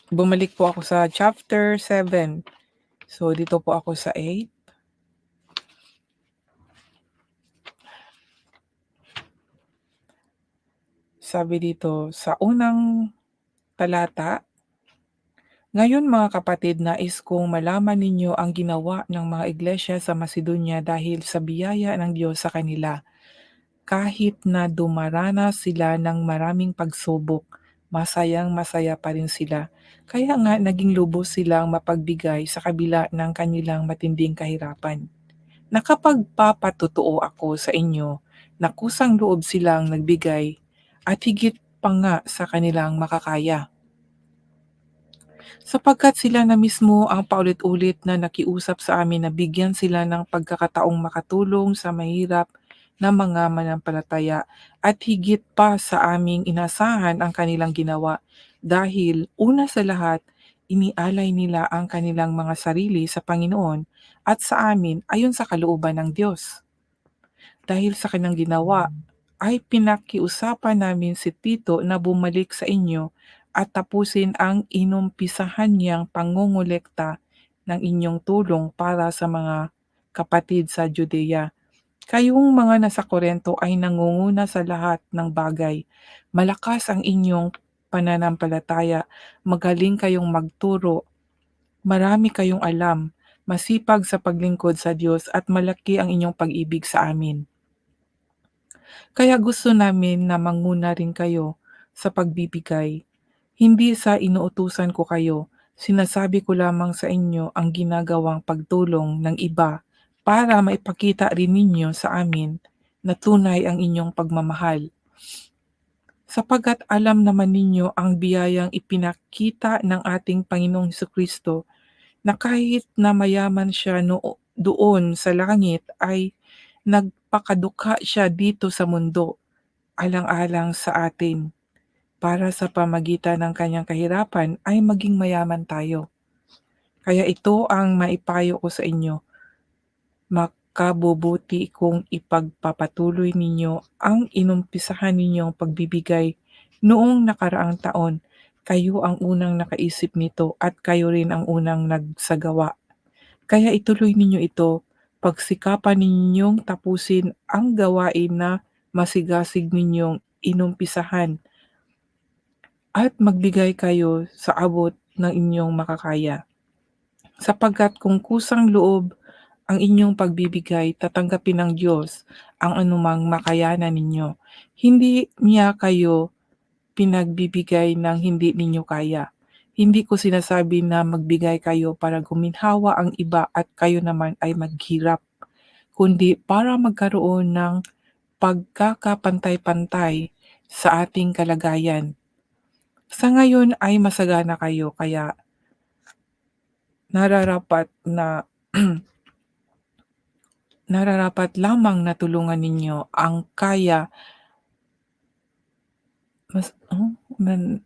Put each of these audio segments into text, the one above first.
Bumalik po ako sa chapter 7. So, dito po ako sa 8. Sabi dito sa unang talata, "Ngayon mga kapatid, nais kong malaman ninyo ang ginawa ng mga iglesia sa Macedonia dahil sa biyaya ng Diyos sa kanila. Kahit na dumaranas sila ng maraming pagsubok, masayang-masaya pa rin sila. Kaya nga naging lubos silang mapagbigay sa kabila ng kanilang matinding kahirapan. Nakapagpapatotoo ako sa inyo na kusang loob silang nagbigay at higit pa nga sa kanilang makakaya. Sapagkat sila na mismo ang paulit-ulit na nakiusap sa amin na bigyan sila ng pagkakataong makatulong sa mahirap na mga manampalataya at higit pa sa aming inasahan ang kanilang ginawa dahil una sa lahat, inialay nila ang kanilang mga sarili sa Panginoon at sa amin ayon sa kalooban ng Diyos. Dahil sa kanyang ginawa, ay pinakiusapan namin si Tito na bumalik sa inyo at tapusin ang inumpisahan niyang pangongolekta ng inyong tulong para sa mga kapatid sa Judea. Kayong mga nasa Korento ay nangunguna sa lahat ng bagay. Malakas ang inyong pananampalataya, magaling kayong magturo, marami kayong alam, masipag sa paglingkod sa Diyos at malaki ang inyong pag-ibig sa amin. Kaya gusto namin na manguna rin kayo sa pagbibigay. Hindi sa inuutusan ko kayo, sinasabi ko lamang sa inyo ang ginagawang pagtulong ng iba para maipakita rin ninyo sa amin na tunay ang inyong pagmamahal. Sapagkat alam naman ninyo ang biyayang ipinakita ng ating Panginoong Hesukristo na kahit na mayaman siya doon sa langit ay nagpakadukha siya dito sa mundo alang-alang sa atin, para sa pamagitan ng kanyang kahirapan ay maging mayaman tayo. Kaya ito ang maipayo ko sa inyo, makabubuti kung ipagpapatuloy ninyo ang inumpisahan ninyong pagbibigay noong nakaraang taon. Kayo ang unang nakaisip nito at kayo rin ang unang nagsagawa. Kaya ituloy ninyo ito, pagsikapan ninyong tapusin ang gawain na masigasig ninyong inumpisahan at magbigay kayo sa abot ng inyong makakaya. Sapagkat kung kusang loob ang inyong pagbibigay, tatanggapin ng Diyos ang anumang makayanan ninyo. Hindi niya kayo pinagbibigay ng hindi ninyo kaya. Hindi ko sinasabi na magbigay kayo para guminhawa ang iba at kayo naman ay maghirap, kundi para magkaroon ng pagkakapantay-pantay sa ating kalagayan. Sa ngayon ay masagana kayo kaya nararapat na nararapat lamang na tulungan ninyo ang kaya mas man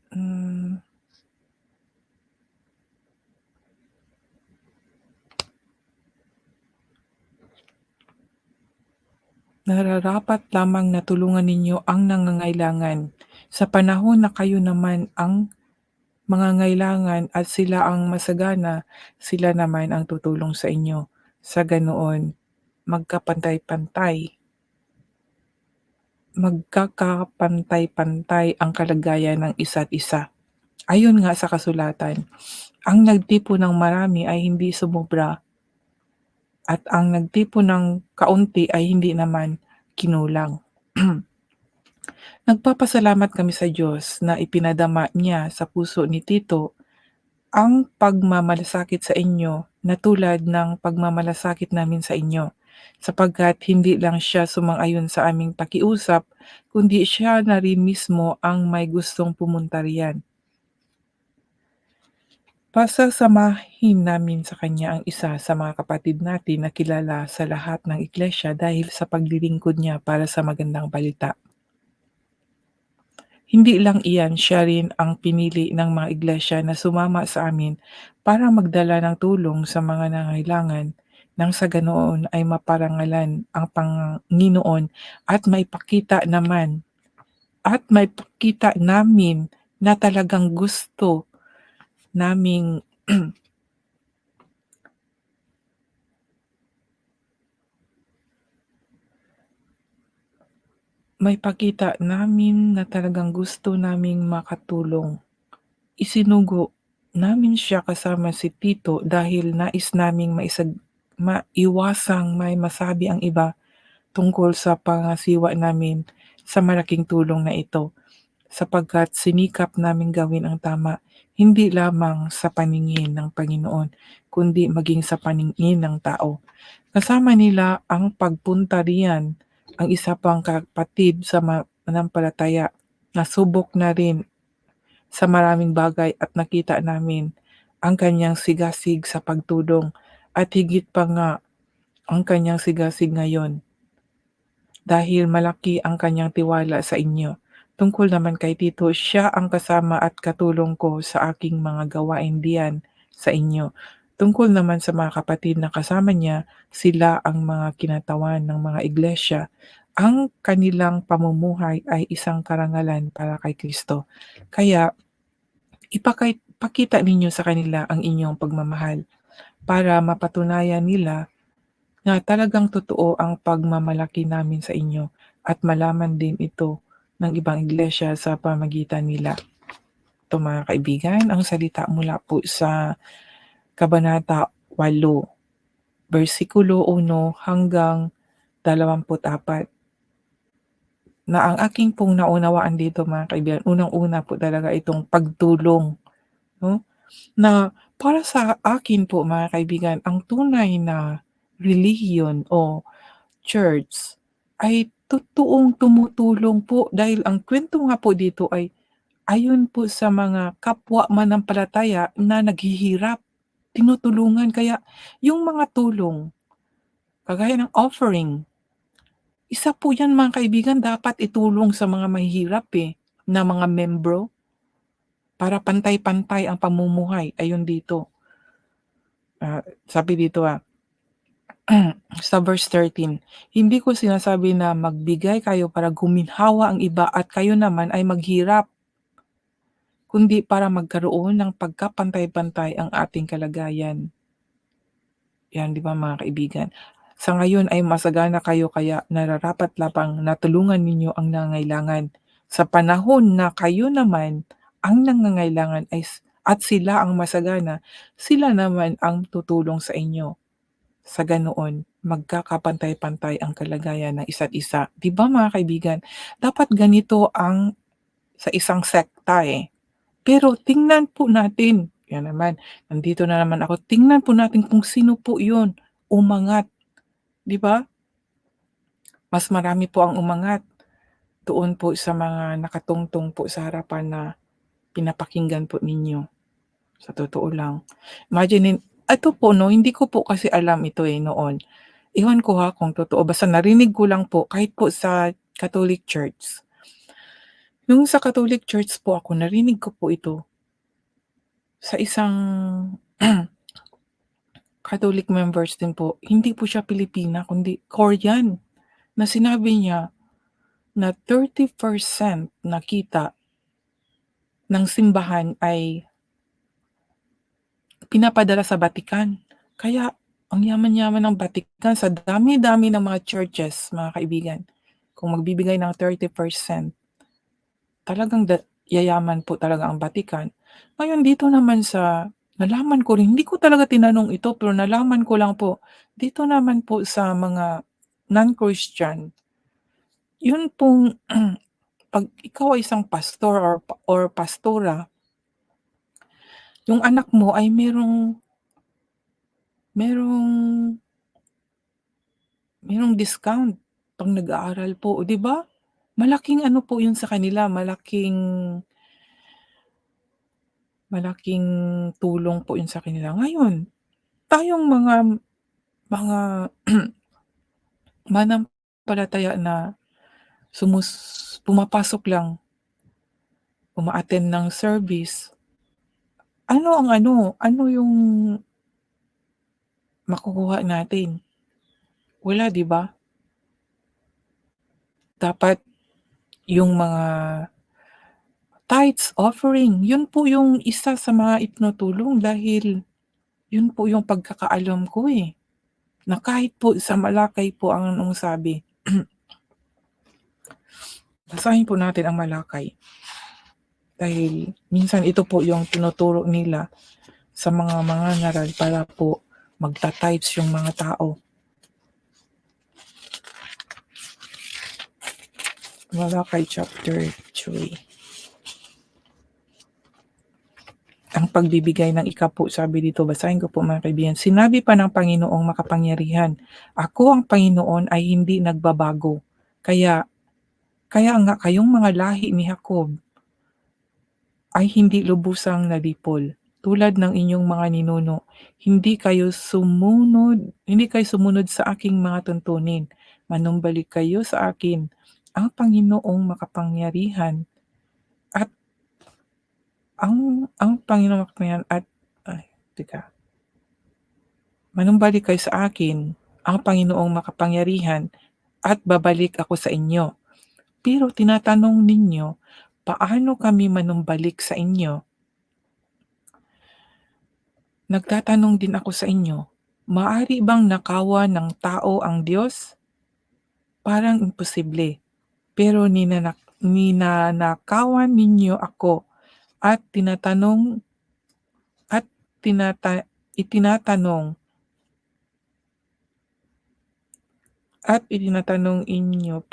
nararapat lamang na tulungan ninyo ang nangangailangan sa panahon na kayo naman ang mangangailangan at sila ang masagana, sila naman ang tutulong sa inyo. Sa ganoon, magkakapantay-pantay ang kalagayan ng isa't isa. Ayon nga sa kasulatan, ang nagtipon ng marami ay hindi sumobra at ang nagtipon ng kaunti ay hindi naman kinulang. Nagpapasalamat kami sa Diyos na ipinadama niya sa puso ni Tito ang pagmamalasakit sa inyo na tulad ng pagmamalasakit namin sa inyo, sapagkat hindi lang siya sumang-ayon sa aming pakiusap, kundi siya na rin mismo ang may gustong pumunta riyan. Pasasamahin namin sa kanya ang isa sa mga kapatid natin na kilala sa lahat ng iglesia dahil sa paglilingkod niya para sa magandang balita. Hindi lang iyan, siya rin ang pinili ng mga iglesia na sumama sa amin para magdala ng tulong sa mga nangangailangan nang sa ganoon ay maparangalan ang Panginoon at maipakita namin na talagang gusto naming maipakita namin na talagang gusto naming makatulong. Isinugo namin siya kasama si tito dahil nais naming maiwasang may masabi ang iba tungkol sa pangasiwa namin sa malaking tulong na ito, sapagkat sinikap naming gawin ang tama, hindi lamang sa paningin ng Panginoon, kundi maging sa paningin ng tao. Kasama nila ang pagpunta riyan ang isa pang kapatid sa mananampalataya na subok na rin sa maraming bagay at nakita namin ang kanyang sigasig sa pagtulong at higit pa nga ang kanyang sigasig ngayon dahil malaki ang kanyang tiwala sa inyo. Tungkol naman kay Tito, siya ang kasama at katulong ko sa aking mga gawain diyan sa inyo. Tungkol naman sa mga kapatid na kasama niya, sila ang mga kinatawan ng mga iglesia. Ang kanilang pamumuhay ay isang karangalan para kay Kristo. Kaya pakita ninyo sa kanila ang inyong pagmamahal para mapatunayan nila na talagang totoo ang pagmamalaki namin sa inyo at malaman din ito ng ibang iglesia sa pamagitan nila. Ito mga kaibigan, ang salita mula po sa Kabanata 8, versikulo 1 hanggang 24, na ang aking pong naunawaan dito mga kaibigan, unang-una po talaga itong pagtulong, 'no? Na para sa akin po mga kaibigan, ang tunay na relihiyon o church ay totoong tumutulong po dahil ang kwento nga po dito ay ayon po sa mga kapwa manampalataya na naghihirap, tinutulungan. Kaya yung mga tulong, kagaya ng offering, isa po yan mga kaibigan dapat itulong sa mga mahihirap, na mga membro para pantay-pantay ang pamumuhay ayon dito. Sabi dito, sa verse 13, "Hindi ko sinasabi na magbigay kayo para guminhawa ang iba at kayo naman ay maghirap, kundi para magkaroon ng pagkapantay-pantay ang ating kalagayan." 'Yan, 'di ba mga kaibigan? Sa ngayon ay masagana kayo kaya nararapat lapang na tulungan ninyo ang nangangailangan. Sa panahon na kayo naman ang nangangailangan at sila ang masagana, sila naman ang tutulong sa inyo. Sa ganoon, magkakapantay-pantay ang kalagayan ng isa't isa. 'Di ba mga kaibigan? Dapat ganito ang sa isang sekta, Pero tingnan po natin, 'yan naman, nandito na naman ako, tingnan po natin kung sino po 'yun, umangat, 'di ba? Mas marami po ang umangat doon po sa mga nakatungtong po sa harapan na pinapakinggan po ninyo, sa totoo lang. Imaginin ito po 'no, hindi ko po kasi alam ito, noon. Ewan ko kung totoo, basta narinig ko lang po kahit po sa Catholic Church. Nung sa Catholic Church po ako narinig ko po ito sa isang Catholic members din po, hindi po siya Pilipina kundi Korean, na sinabi niya na 30% na kita ng simbahan ay pinapadala sa Vatican. Kaya ang yaman-yaman ng Vatican sa dami-dami ng mga churches mga kaibigan. Kung magbibigay ng 30%, talagang yayaman po talaga ang Vatican. Ngayon dito naman sa nalaman ko rin, hindi ko talaga tinanong ito pero nalaman ko lang po, dito naman po sa mga non-Christian, yun pong 'pag ikaw ay isang pastor or pastora, yung anak mo ay merong merong discount 'pag nag-aaral po, 'di ba? Malaking ano po yun sa kanila, malaking malaking tulong po yun sa kanila. Ngayon, tayong mga manampalataya na pumapasok lang, uma-attend ng service, ano yung makukuha natin? Wala, 'di ba? Dapat yung mga Tithes offering, yun po yung isa sa mga itinutulong dahil yun po yung pagkakaalam ko, na kahit po sa Malakay po ang anong sabi. Basahin po natin ang Malakay dahil minsan ito po yung tinuturo nila sa mga mangangaral para po magta-tithes yung mga tao. Malakay chapter 3. Ang pagbibigay ng ikapu, sabi dito, basahin ko po mga kaibigan. Sinabi pa ng Panginoong makapangyarihan, "Ako ang Panginoon ay hindi nagbabago. Kaya kaya nga kayong mga lahi ni Jacob ay hindi lubusang nalipol. Tulad ng inyong mga ninuno, hindi kayo sumunod sa aking mga tuntunin. Manumbalik kayo sa akin, ang Panginoong makapangyarihan at ang Panginoong makapangyarihan at ay, teka. Manumbalik kayo sa akin, ang Panginoong makapangyarihan, at babalik ako sa inyo. Pero tinatanong ninyo, paano kami manumbalik sa inyo? Nagtatanong din ako sa inyo, maaari bang nakawan ng tao ang Diyos? Parang imposible. Pero ninanakawan ninyo ako at at tinata, itinatanong itinatanong ninyo,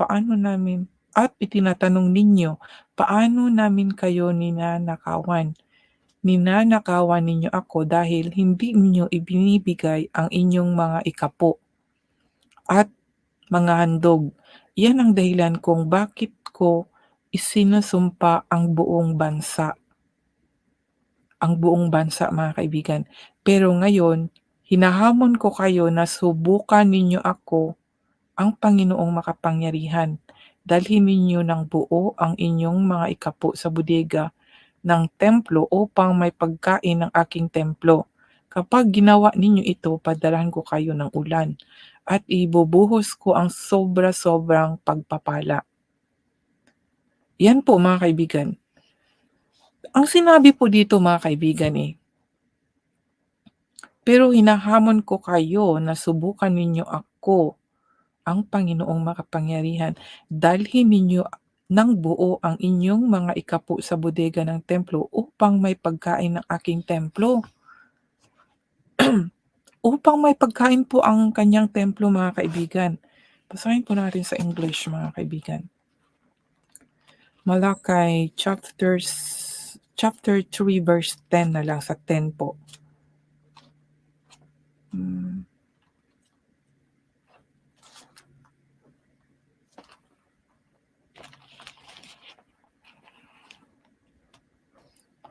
paano namin kayo ninanakawan? Ninanakawan ninyo ako dahil hindi ninyo ibinibigay ang inyong mga ikapo at mga handog. Yan ang dahilan kung bakit ko isinusumpa ang buong bansa mga kaibigan. Pero ngayon, hinahamon ko kayo na subukan ninyo ako, ang Panginoong makapangyarihan. Dalhin ninyo ng buo ang inyong mga ikapo sa bodega ng templo upang may pagkain ng aking templo. Kapag ginawa ninyo ito, padalhan ko kayo ng ulan at ibubuhos ko ang sobra-sobrang pagpapala. Yan po mga kaibigan. Ang sinabi po dito mga kaibigan, pero hinahamon ko kayo na subukan ninyo ako, ang Panginoong makapangyarihan. Dalhin ninyo ng buo ang inyong mga ikapu sa bodega ng templo upang may pagkain ng aking templo. Upang may pagkain po ang kanyang templo mga kaibigan. Basahin po natin sa English mga kaibigan. Malakay chapter 3 verse 10 na lang, sa 10 po.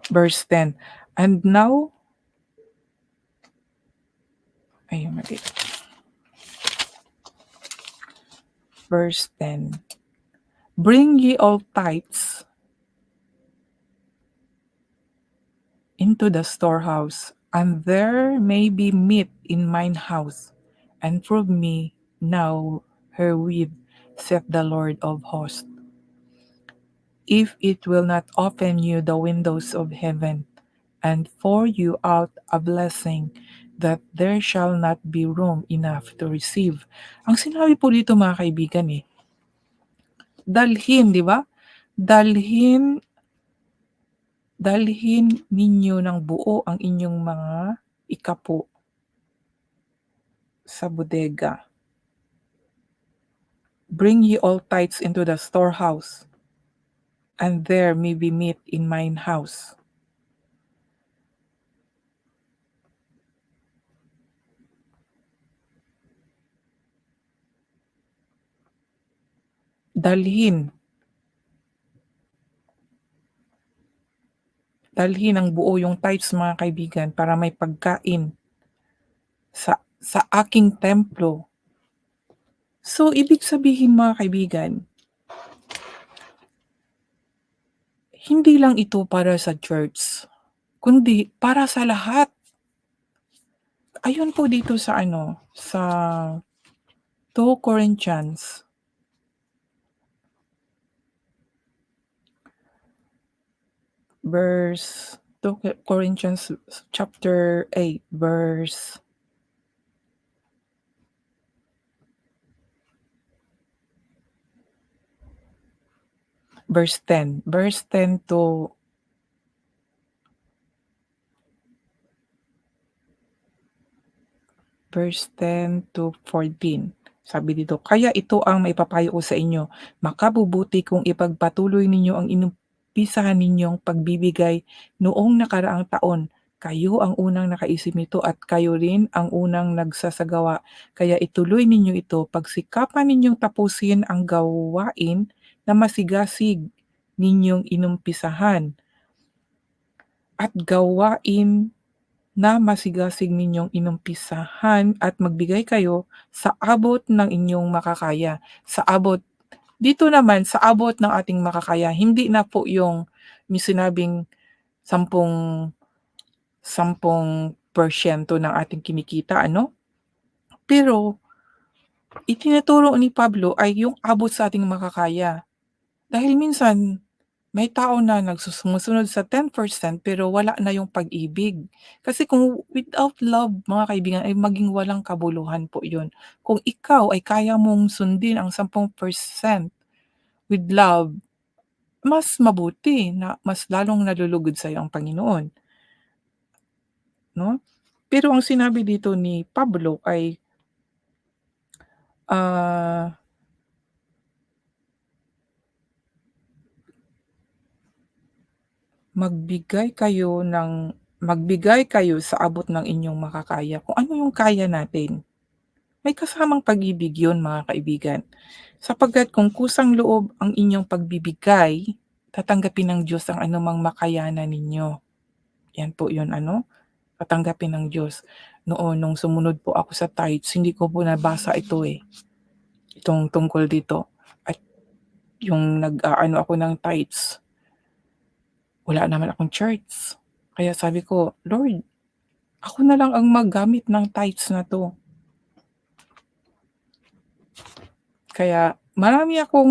Verse 10. And now, mali. Verse 10. Bring ye all tithes into the storehouse, and there may be meat in mine house, and prove me now herewith, saith the Lord of hosts, if it will not open you the windows of heaven, and pour you out a blessing, that there shall not be room enough to receive. Ang sinabi po dito mga kaibigan, dalhin, di ba? Dalhin ninyo ng buo ang inyong mga ikapu sa bodega. Bring ye all tithes into the storehouse, and there may be meat in mine house. Dalhin ang buo yung tithes mga kaibigan para may pagkain sa aking templo. So, ibig sabihin mga kaibigan, hindi lang ito para sa church, kundi para sa lahat. Ayun po dito sa sa 2 Corinthians verse 2 Corinthians chapter 8, verse 10 to verse 10 to 14. Sabi dito, "Kaya ito ang maipapayo ko sa inyo, makabubuti kung ipagpatuloy ninyo ang inumpisahan ninyong pagbibigay noong nakaraang taon. Kayo ang unang nakaisip nito at kayo rin ang unang nagsasagawa. Kaya ituloy ninyo ito, pagsikapan ninyong tapusin ang gawain na masigasig ninyong inumpisahan at gawain na masigasig ninyong inumpisahan at magbigay kayo sa abot ng inyong makakaya." Sa abot, dito naman sa abot ng ating makakaya, hindi na po yung may sinabing 10% ng ating kinikita ano, pero itinuturo ni Pablo ay yung abot sa ating makakaya. Dahil minsan may tao na sumusunod sa 10% pero wala na yung pag-ibig. Kasi kung without love mga kaibigan ay maging walang kabuluhan po yun. Kung ikaw ay kaya mong sundin ang 10% with love, mas mabuti na mas lalong nalulugod sa'yo ang Panginoon, 'no? Pero ang sinabi dito ni Pablo ay, ah, magbigay kayo sa abot ng inyong makakaya. Kung ano yung kaya natin. May kasamang pag-ibig yun mga kaibigan, sapagkat kung kusang loob ang inyong pagbibigay, tatanggapin ng Diyos ang anumang makayanan ninyo. Yan po yun ano, tatanggapin ng Diyos. Noon nung sumunod po ako sa tithes, hindi ko po nabasa ito, itong tungkol dito at yung nag-aano ako ng tithes, wala naman akong church. Kaya sabi ko, "Lord, ako na lang ang maggamit ng tithes na 'to." Kaya marami akong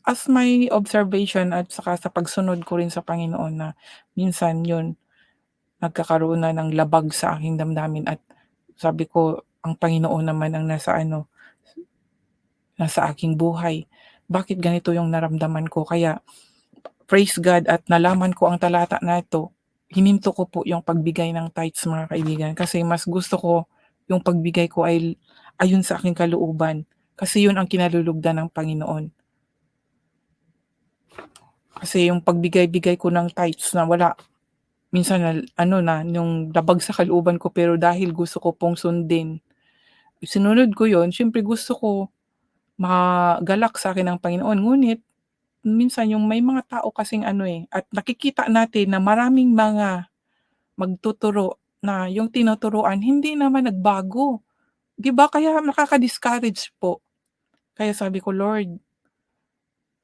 as my observation at saka sa pagsunod ko rin sa Panginoon na minsan yun, nagkakaroon na ng labag sa aking damdamin at sabi ko, ang Panginoon naman ang nasa aking buhay. Bakit ganito yung naramdaman ko? Kaya praise God at nalaman ko ang talata na ito, hininto ko po yung pagbigay ng tithes mga kaibigan, kasi mas gusto ko yung pagbigay ko ay ayon sa aking kalooban, kasi yun ang kinalulugdan ng Panginoon. Kasi yung pagbigay-bigay ko ng tithes na wala, minsan na ano na, yung labag sa kalooban ko pero dahil gusto ko pong sundin, sinunod ko yun. Siyempre gusto ko magalak sa akin ng Panginoon, ngunit minsan yung may mga tao kasing at nakikita natin na maraming mga magtuturo na yung tinuturuan hindi naman nagbago, 'di ba? Kaya nakaka-discourage po. Kaya sabi ko, "Lord,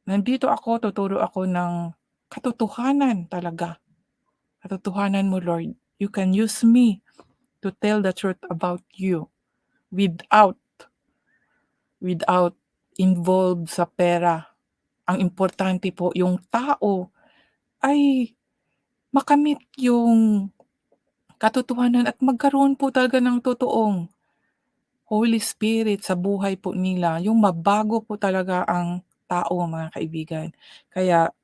nandito ako, tuturo ako ng katotohanan talaga. Katotohanan mo Lord, you can use me to tell the truth about you without without involved sa pera. Ang importante po yung tao ay makamit yung katotohanan at magkaroon po talaga ng totoong Holy Spirit sa buhay po nila, yung mabago po talaga ang tao mga kaibigan." Kaya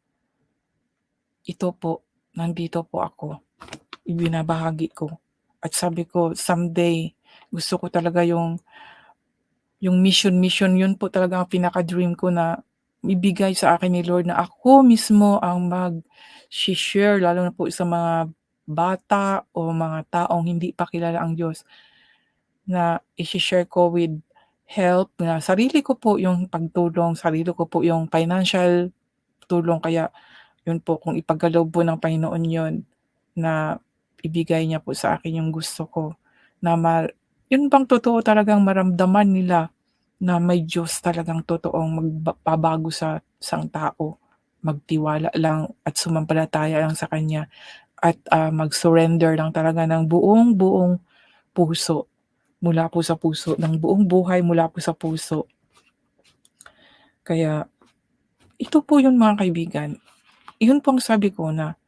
ito po, nandito po ako, ibinabahagi ko at sabi ko someday gusto ko talaga yung mission yun po talaga ang pinaka-dream ko na ibigay sa akin ni Lord na ako mismo ang mag-she-share lalo na po sa mga bata o mga taong hindi pa kilala ang Diyos, na i-she-share ko with help na sarili ko po yung pagtulong, sarili ko po yung financial tulong. Kaya yun po, kung ipagkaloob po ng Panginoon yun, na ibigay niya po sa akin yung gusto ko, na yun bang totoo talagang maramdaman nila na may Diyos talagang totoong magpapabago sa isang tao, magtiwala lang at sumampalataya lang sa Kanya at, mag-surrender lang talaga ng buong-buong puso, mula po sa puso, ng buong buhay mula po sa puso. Kaya ito po yun mga kaibigan, yun po ang sabi ko na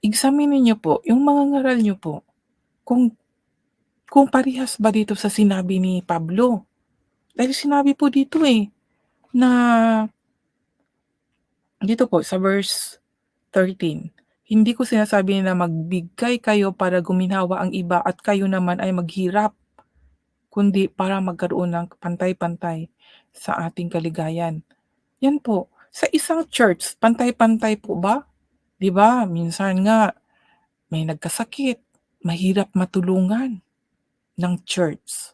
examinin niyo po yung mga ngaral niyo po kung parehas ba dito sa sinabi ni Pablo. Dahil sinabi po dito, na dito po sa verse 13, "Hindi ko sinasabi na magbigay kayo para guminhawa ang iba at kayo naman ay maghirap, kundi para magkaroon ng pantay-pantay sa ating kaligayan." Yan po, sa isang church pantay-pantay po ba? 'Di ba minsan nga may nagkasakit, mahirap matulungan ng church,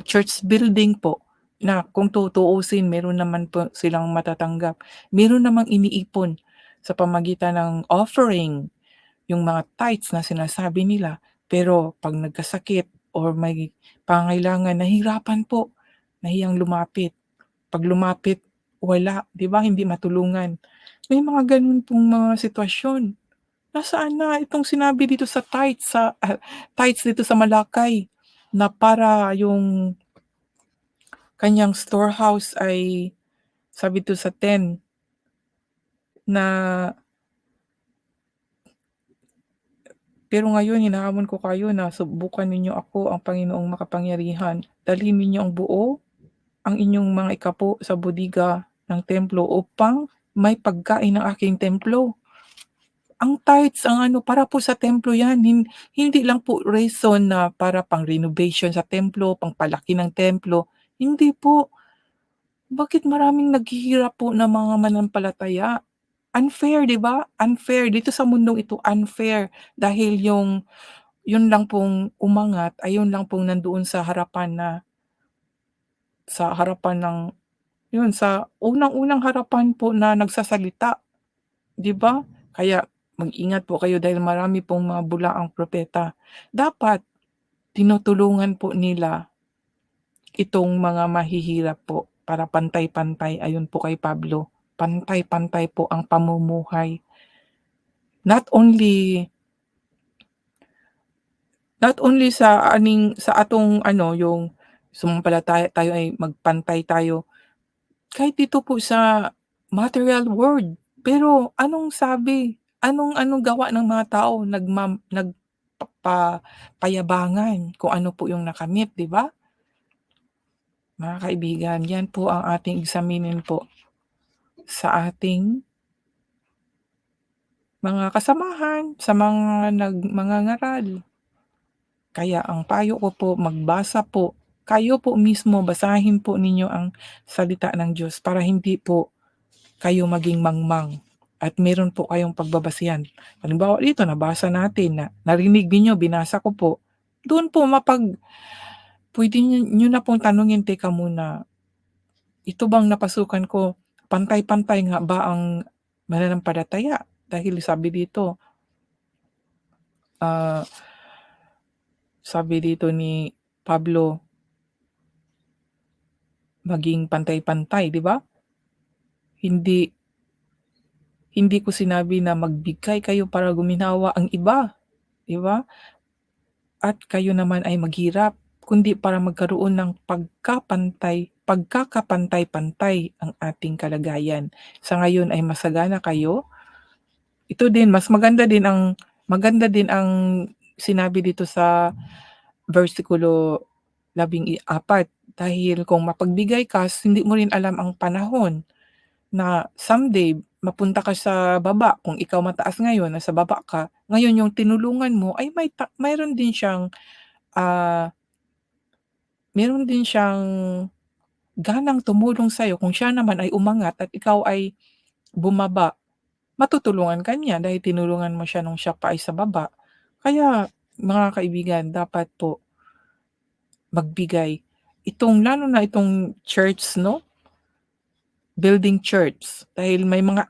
church building po na kung tutuusin meron naman po silang matatanggap. Meron namang iniipon sa pamagitan ng offering, yung mga tithes na sinasabi nila. Pero 'pag nagkasakit or may pangangailangan, nahihirapan po, nahiyang lumapit. 'Pag lumapit, wala, 'di ba, hindi matulungan. May mga gano'n pong mga sitwasyon. Nasaan na itong sinabi dito sa tithes dito sa Malakay, na para yung kanyang storehouse ay sabi dito sa 10 na, "Pero ngayon hinahamon ko kayo na subukan ninyo ako, ang Panginoong makapangyarihan. Dalhin ninyo ang buo ang inyong mga ikapo sa bodega ng templo upang may pagkain ng aking templo." Ang tithes ang ano, para po sa templo 'yan, hindi lang po reason na para pang-renovation sa templo, pangpalaki ng templo, hindi po. Bakit maraming naghihirap po na mga mananampalataya? Unfair, 'di ba? Unfair dito sa mundong ito, unfair dahil yun lang pong umangat ay yun lang pong nandoon sa harapan ng yun, sa unang-unang harapan po na nagsasalita, 'di ba? Kaya mag-ingat po kayo dahil marami pong mga bulaang propeta. Dapat tinutulungan po nila itong mga mahihirap po para pantay-pantay, ayon po kay Pablo, pantay-pantay po ang pamumuhay. Not only sa atong ano, yung sumampalataya tayo ay magpantay tayo, kahit dito po sa material world. Pero anong sabi, anong gawa ng mga tao, payabangan kung ano po yung nakamit, 'di ba? Mga kaibigan, yan po ang ating examinin po sa ating mga kasamahan, sa mga mangangaral. Kaya ang payo ko po, magbasa po. Kayo po mismo, basahin po ninyo ang salita ng Diyos para hindi po kayo maging mangmang at meron po kayong pagbabasihan. Halimbawa dito, nabasa natin na narinig ninyo, binasa ko po. Doon po puwede niyo na pong tanungin, "Teka muna, ito bang napasukan ko, pantay-pantay nga ba ang mananampalataya?" Dahil ah, sabi dito ni Pablo, maging pantay-pantay, 'di ba? Hindi hindi ko sinabi na magbigay kayo para guminhawa ang iba, 'di ba? At kayo naman ay maghirap, kundi para magkaroon ng pagkakapantay-pantay ang ating kalagayan. Sa ngayon ay masagana kayo. Ito din, maganda din ang sinabi dito sa versikulo 14, dahil kung mapagbigay ka, hindi mo rin alam ang panahon na someday mapunta ka sa baba. Kung ikaw mataas ngayon, nasa baba ka, ngayon yung tinulungan mo ay mayroon din siyang, ah, meron din siyang ganang tumulong sa'yo. Kung siya naman ay umangat at ikaw ay bumaba, matutulungan ka niya dahil tinulungan mo siya nung siya pa ay sa baba. Kaya mga kaibigan, dapat po magbigay. Lalo na itong church 'no, building church, dahil may mga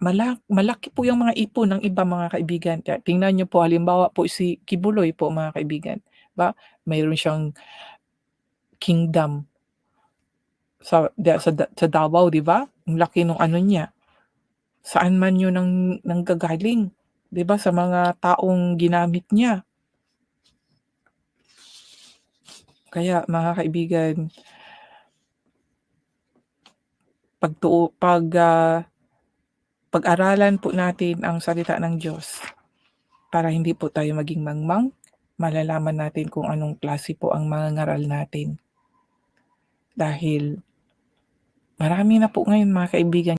malaki po yung mga ipon ng iba, mga kaibigan. Kaya tingnan niyo po, halimbawa po si Kibuloy po, mga kaibigan, ba, mayroon siyang kingdom sa Davao, 'di ba? Ang laki nung ano niya. Saan man yun nanggagaling, 'di ba, sa mga taong ginamit niya. Kaya mga kaibigan, pagtuu pag, ah, pag-aralan po natin ang salita ng Diyos. para hindi po tayo maging mangmang, malalaman natin kung anong klase po ang mga ngaral natin. Dahil marami na po ngayon mga kaibigan